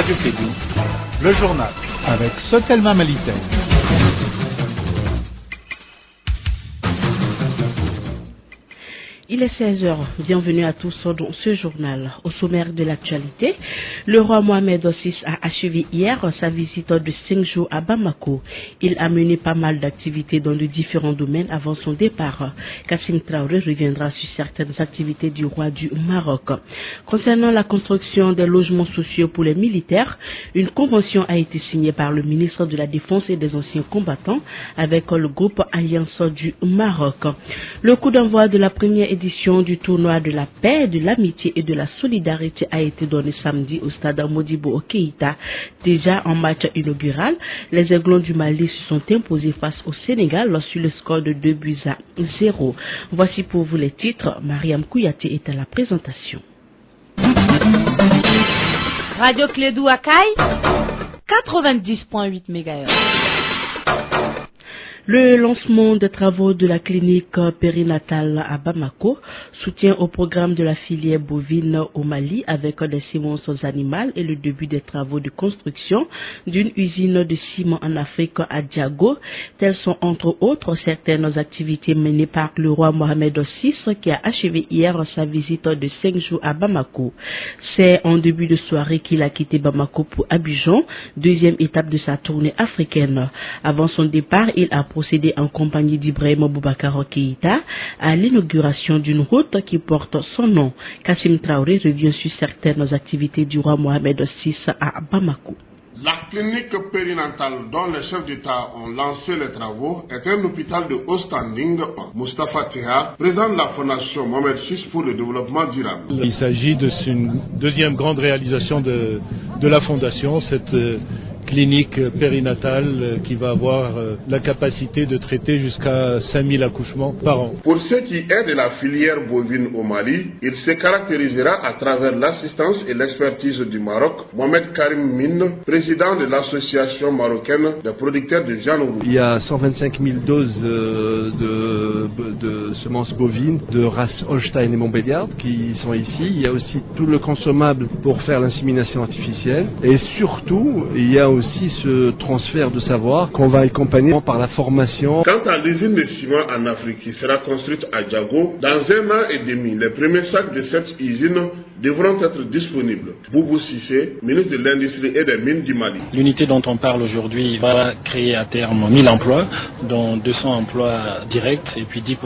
Radio Clédou, le journal avec Sotelma Malitel. Il est 16h. Bienvenue à tous dans ce journal. Au sommaire de l'actualité, le roi Mohamed VI a achevé hier sa visite de 5 jours à Bamako. Il a mené pas mal d'activités dans de différents domaines avant son départ. Kassim Traoré reviendra sur certaines activités du roi du Maroc. Concernant la construction des logements sociaux pour les militaires, une convention a été signée par le ministre de la Défense et des Anciens Combattants avec le groupe Alliance du Maroc. Le coup d'envoi de la première édition du tournoi de la paix, de l'amitié et de la solidarité a été donné samedi au stade Modibo Keïta. Déjà en match inaugural, les Aiglons du Mali se sont imposés face au Sénégal sur le score de 2-0. Voici pour vous les titres. Mariam Kouyaté est à la présentation. Radio Clédou Akaï, 90.8 MHz. Le lancement des travaux de la clinique périnatale à Bamako soutient au programme de la filière bovine au Mali avec des semences animales et le début des travaux de construction d'une usine de ciment en Afrique à Diago. Telles sont entre autres certaines activités menées par le roi Mohamed VI qui a achevé hier sa visite de 5 jours à Bamako. C'est en début de soirée qu'il a quitté Bamako pour Abidjan, deuxième étape de sa tournée africaine. Avant son départ, il a procédé en compagnie d'Ibrahim Boubacar Keïta à l'inauguration d'une route qui porte son nom. Kassim Traoré revient sur certaines activités du roi Mohamed VI à Bamako. La clinique périnatale dont les chefs d'État ont lancé les travaux est un hôpital de haut standing. Moustapha Teha, président de la Fondation Mohamed VI pour le développement durable. Il s'agit d'une deuxième grande réalisation de la Fondation, cette clinique périnatale qui va avoir la capacité de traiter jusqu'à 5000 accouchements par an. Pour ce qui est de la filière bovine au Mali, il se caractérisera à travers l'assistance et l'expertise du Maroc. Mohamed Karim Mine, président de l'association marocaine des producteurs de viande rouge. Il y a 125 000 doses de semences bovines de race Holstein et Montbéliard qui sont ici. Il y a aussi tout le consommable pour faire l'insémination artificielle et surtout il y a aussi ce transfert de savoir qu'on va accompagner par la formation. Quant à l'usine de ciment en Afrique qui sera construite à Diago, dans 1 an et demi, les premiers sacs de cette usine devront être disponibles. Boubou Sissé, ministre de l'Industrie et des Mines du Mali. L'unité dont on parle aujourd'hui va créer à terme 1000 emplois, dont 200 emplois directs et puis 10%.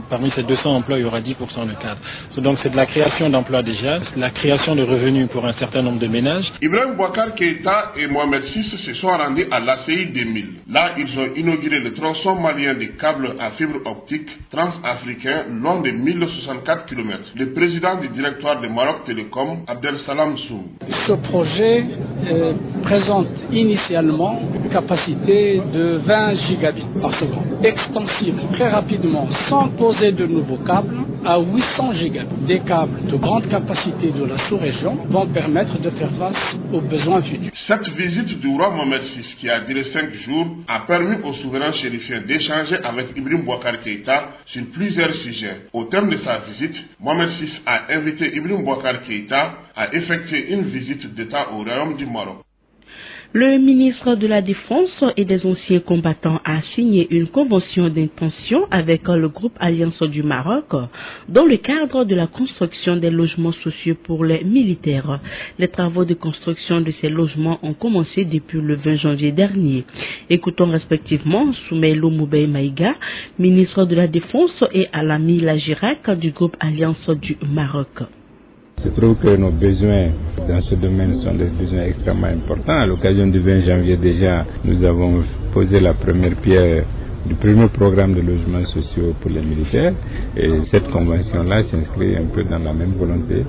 Parmi ces 200 emplois, il y aura 10% de cadres. Donc c'est de la création d'emplois déjà, la création de revenus pour un certain nombre de ménages. Ibrahim Boubacar Keïta et Mohamed VI se sont rendus à l'ACI 2000. Là, ils ont inauguré le tronçon malien des câbles à fibre optique transafricain long de 1064 km. Le président du directoire de Maroc Télécom, Abdel Salam Soum. Ce projet présente initialement une capacité de 20 gigabits par seconde, extensible très rapidement sans poser de nouveaux câbles à 800 gigabits. Des câbles de grande capacité de la sous-région vont permettre de faire face aux besoins futurs. Cette visite du roi Mohamed VI, qui a duré 5 jours, a permis au souverain chérifien d'échanger avec Ibrahim Boubacar Keïta sur plusieurs sujets. Au terme de sa visite, Mohamed VI a invité Ibrahim Boubacar Keïta a effectué une visite d'État au Royaume du Maroc. Le ministre de la Défense et des Anciens Combattants a signé une convention d'intention avec le groupe Alliance du Maroc dans le cadre de la construction des logements sociaux pour les militaires. Les travaux de construction de ces logements ont commencé depuis le 20 janvier dernier. Écoutons respectivement Soumeilou Moubey Maïga, ministre de la Défense, et Alami Lagirac du groupe Alliance du Maroc. Je trouve que nos besoins dans ce domaine sont des besoins extrêmement importants. À l'occasion du 20 janvier déjà, nous avons posé la première pierre du premier programme de logements sociaux pour les militaires. Et cette convention-là s'inscrit un peu dans la même volonté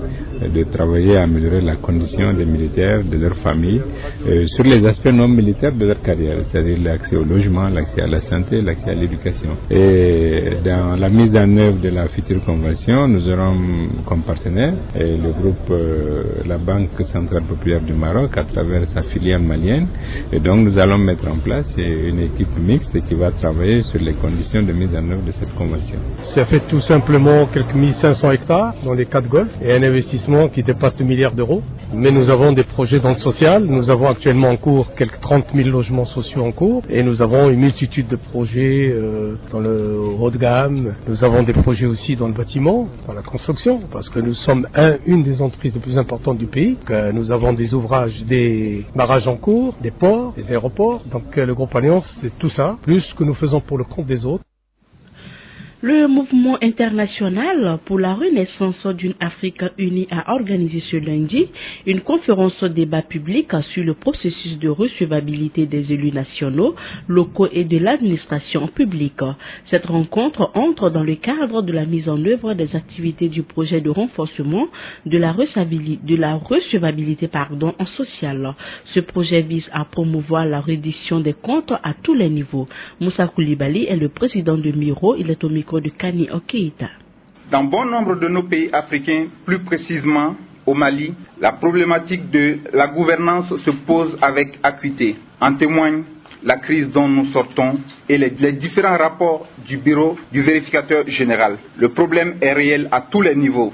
de travailler à améliorer la condition des militaires, de leurs familles, sur les aspects non militaires de leur carrière, c'est-à-dire l'accès au logement, l'accès à la santé, l'accès à l'éducation. Et dans la mise en œuvre de la future convention, nous aurons comme partenaire le groupe, la Banque Centrale Populaire du Maroc, à travers sa filiale malienne. Et donc nous allons mettre en place une équipe mixte qui va travailler sur les conditions de mise en œuvre de cette convention. Ça fait tout simplement quelques 1500 hectares dans les 4 golfs et un investissement qui dépasse 2 milliards d'euros. mais nous avons des projets dans le social. Nous avons actuellement en cours quelques 30 000 logements sociaux en cours et nous avons une multitude de projets dans le haut de gamme. Nous avons des projets aussi dans le bâtiment, dans la construction, parce que nous sommes une des entreprises les plus importantes du pays. Nous avons des ouvrages, des barrages en cours, des ports, des aéroports. Donc le groupe Alliance, c'est tout ça, plus ce que nous faisons pour le compte des autres. Le mouvement international pour la renaissance d'une Afrique unie a organisé ce lundi une conférence débat public sur le processus de recevabilité des élus nationaux, locaux et de l'administration publique. Cette rencontre entre dans le cadre de la mise en œuvre des activités du projet de renforcement de la recevabilité en social. Ce projet vise à promouvoir la reddition des comptes à tous les niveaux. Moussa Koulibaly est le président de Miro, il est au micro de Kani Okeita. Dans bon nombre de nos pays africains, plus précisément au Mali, la problématique de la gouvernance se pose avec acuité. En témoigne la crise dont nous sortons et les différents rapports du bureau du vérificateur général. Le problème est réel à tous les niveaux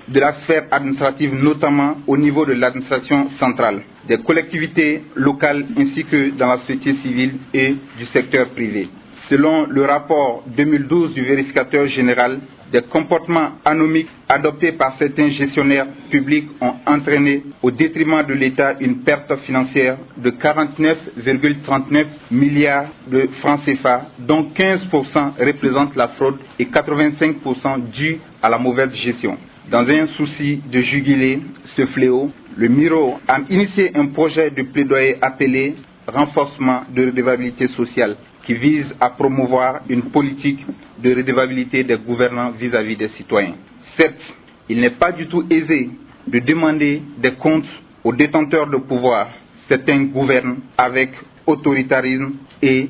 de la sphère administrative, notamment au niveau de l'administration centrale, des collectivités locales ainsi que dans la société civile et du secteur privé. Selon le rapport 2012 du vérificateur général, des comportements anomiques adoptés par certains gestionnaires publics ont entraîné au détriment de l'État une perte financière de 49,39 milliards de francs CFA, dont 15% représentent la fraude et 85% dû à la mauvaise gestion. Dans un souci de juguler ce fléau, le Miro a initié un projet de plaidoyer appelé « Renforcement de redevabilité sociale » qui vise à promouvoir une politique de redevabilité des gouvernants vis-à-vis des citoyens. Certes, il n'est pas du tout aisé de demander des comptes aux détenteurs de pouvoir. Certains gouvernent avec autoritarisme et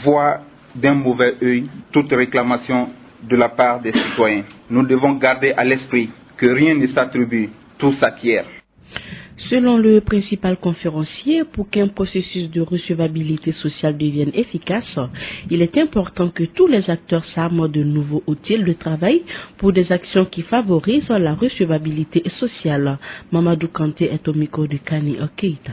voient d'un mauvais œil toute réclamation de la part des citoyens. Nous devons garder à l'esprit que rien ne s'attribue, tout s'acquiert. Selon le principal conférencier, pour qu'un processus de recevabilité sociale devienne efficace, il est important que tous les acteurs s'arment de nouveaux outils de travail pour des actions qui favorisent la recevabilité sociale. Mamadou Kanté est au micro de Kani Okeita.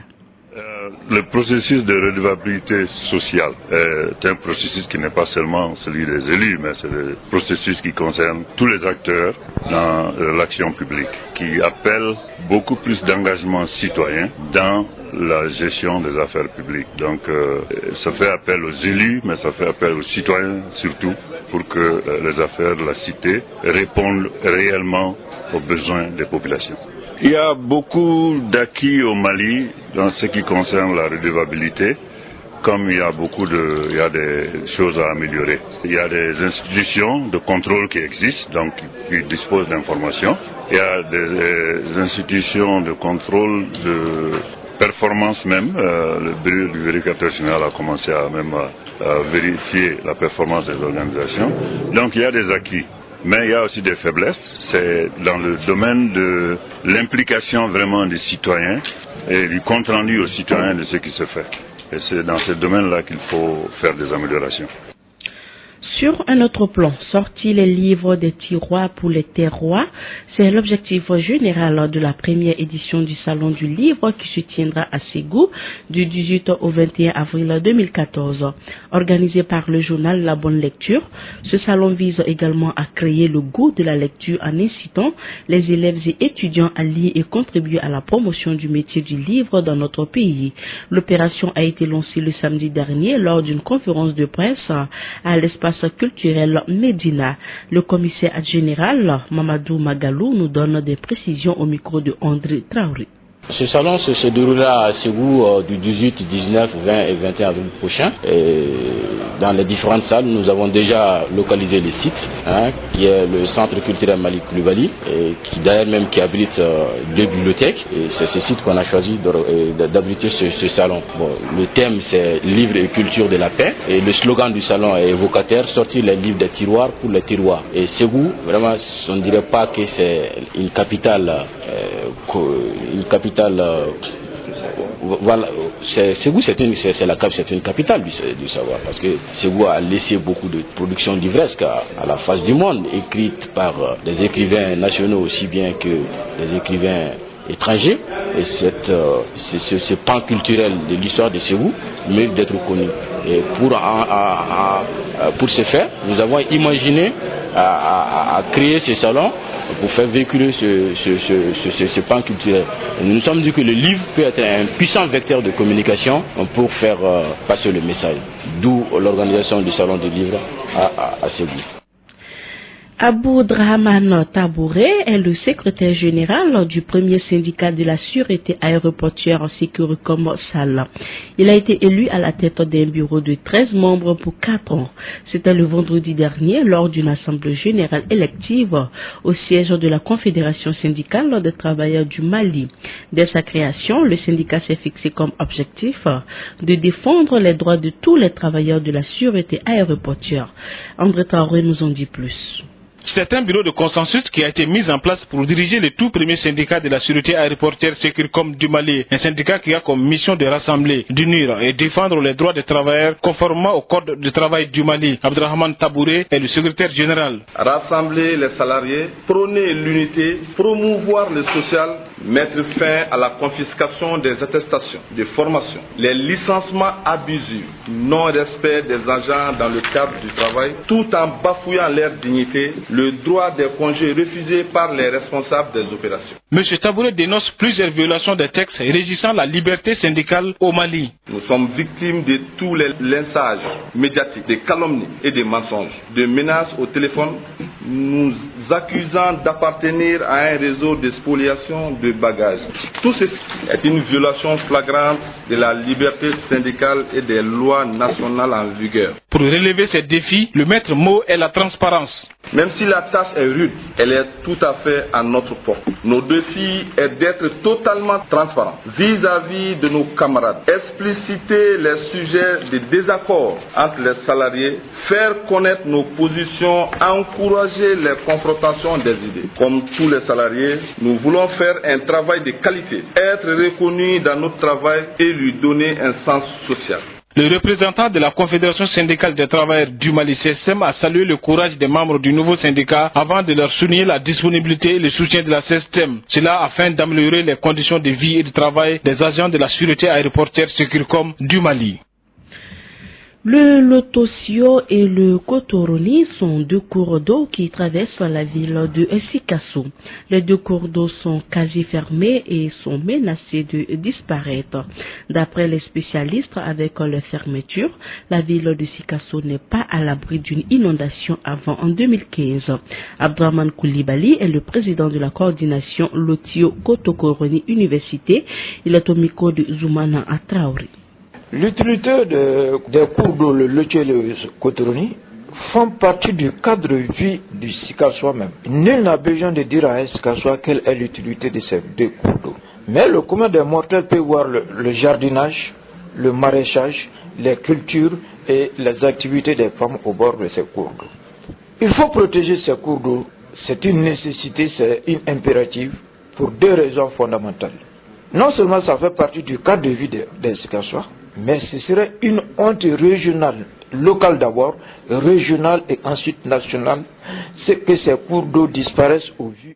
Le processus de redevabilité sociale est un processus qui n'est pas seulement celui des élus, mais c'est le processus qui concerne tous les acteurs dans l'action publique, qui appelle beaucoup plus d'engagement citoyen dans la gestion des affaires publiques. Donc ça fait appel aux élus, mais ça fait appel aux citoyens surtout, pour que les affaires de la cité répondent réellement aux besoins des populations. Il y a beaucoup d'acquis au Mali dans ce qui concerne la redevabilité, comme il y a des choses à améliorer. Il y a des institutions de contrôle qui existent, donc qui disposent d'informations. Il y a des institutions de contrôle de performance même. Le bureau du vérificateur général a commencé à vérifier la performance des organisations. Donc il y a des acquis. Mais il y a aussi des faiblesses, c'est dans le domaine de l'implication vraiment des citoyens et du compte-rendu aux citoyens de ce qui se fait. Et c'est dans ce domaine-là qu'il faut faire des améliorations. Sur un autre plan, sortir les livres des tiroirs pour les terroirs, c'est l'objectif général de la première édition du Salon du Livre qui se tiendra à Ségou du 18 au 21 avril 2014. Organisé par le journal La Bonne Lecture, ce salon vise également à créer le goût de la lecture en incitant les élèves et étudiants à lire et contribuer à la promotion du métier du livre dans notre pays. L'opération a été lancée le samedi dernier lors d'une conférence de presse à l'espace culturel Médina. Le commissaire général Mamadou Magalou nous donne des précisions au micro de André Traoré. Ce salon se déroulera à Ségou du 18, 19, 20 et 21 avril prochain. Et dans les différentes salles, nous avons déjà localisé les sites, qui est le centre culturel Malik Koulibaly, qui d'ailleurs même qui abrite 2 bibliothèques. Et c'est ce site qu'on a choisi d'abriter ce salon. Bon, le thème c'est livre et culture de la paix. Et le slogan du salon est évocateur, sortir les livres des tiroirs pour les terroirs. Et Ségou, vraiment, on ne dirait pas que c'est une capitale, voilà, Ségou c'est une capitale du savoir, parce que Ségou a laissé beaucoup de productions livresques à la face du monde, écrites par des écrivains nationaux aussi bien que des écrivains étrangers. Et ce pan culturel de l'histoire de Ségou mérite d'être connu. Et pour ce faire, nous avons imaginé à créer ce salon pour faire véhiculer ce pan culturel. Et nous nous sommes dit que le livre peut être un puissant vecteur de communication pour faire passer le message. D'où l'organisation du salon du livre à Ségou. Abdrahmane Tabouré est le secrétaire général du premier syndicat de la sûreté aéroportuaire Sécuricom Sal. Il a été élu à la tête d'un bureau de 13 membres pour 4 ans. C'était le vendredi dernier lors d'une assemblée générale élective au siège de la Confédération syndicale des travailleurs du Mali. Dès sa création, le syndicat s'est fixé comme objectif de défendre les droits de tous les travailleurs de la sûreté aéroportuaire. André Traoré nous en dit plus. C'est un bureau de consensus qui a été mis en place pour diriger le tout premier syndicat de la sûreté aéroportuaire Sécuricom du Mali. Un syndicat qui a comme mission de rassembler, d'unir et défendre les droits des travailleurs conformément au code de travail du Mali. Abdrahmane Tabouré est le secrétaire général. Rassembler les salariés, prôner l'unité, promouvoir le social, mettre fin à la confiscation des attestations de formation, les licenciements abusifs, non-respect des agents dans le cadre du travail, tout en bafouillant leur dignité, le droit des congés refusés par les responsables des opérations. M. Tabouré dénonce plusieurs violations des textes régissant la liberté syndicale au Mali. Nous sommes victimes de tous les lynchages médiatiques, des calomnies et des mensonges, de menaces au téléphone, nous accusant d'appartenir à un réseau de spoliation de bagages. Tout ceci est une violation flagrante de la liberté syndicale et des lois nationales en vigueur. Pour relever ces défis, le maître mot est la transparence. Même si la tâche est rude, elle est tout à fait à notre portée. Notre défi est d'être totalement transparent vis-à-vis de nos camarades, expliciter les sujets de désaccord entre les salariés, faire connaître nos positions, encourager les confrontations des idées. Comme tous les salariés, nous voulons faire un travail de qualité, être reconnus dans notre travail et lui donner un sens social. Le représentant de la Confédération syndicale des travailleurs du Mali CSM a salué le courage des membres du nouveau syndicat avant de leur souligner la disponibilité et le soutien de la CSM. Cela afin d'améliorer les conditions de vie et de travail des agents de la sûreté aéroportuaire Sécuricom du Mali. Le Lotosio et le Kotoroni sont deux cours d'eau qui traversent la ville de Sikasso. Les deux cours d'eau sont quasi fermés et sont menacés de disparaître. D'après les spécialistes, avec les fermetures, la ville de Sikasso n'est pas à l'abri d'une inondation avant en 2015. Abdrahmane Koulibaly est le président de la coordination Lotio Kotokoroni Université. Il est au micro de Zoumana Traoré. L'utilité des cours d'eau, le Lotio et le Kotoroni, font partie du cadre de vie du Sikassois même. Nul n'a besoin de dire à un Sikassois quelle est l'utilité de ces deux cours d'eau. Mais le commun des mortels peut voir le jardinage, le maraîchage, les cultures et les activités des femmes au bord de ces cours d'eau. Il faut protéger ces cours d'eau. C'est une nécessité, c'est une impérative pour deux raisons fondamentales. Non seulement ça fait partie du cadre de vie des Sikassois, mais ce serait une honte régionale, locale d'abord, régionale et ensuite nationale, c'est que ces cours d'eau disparaissent au vu.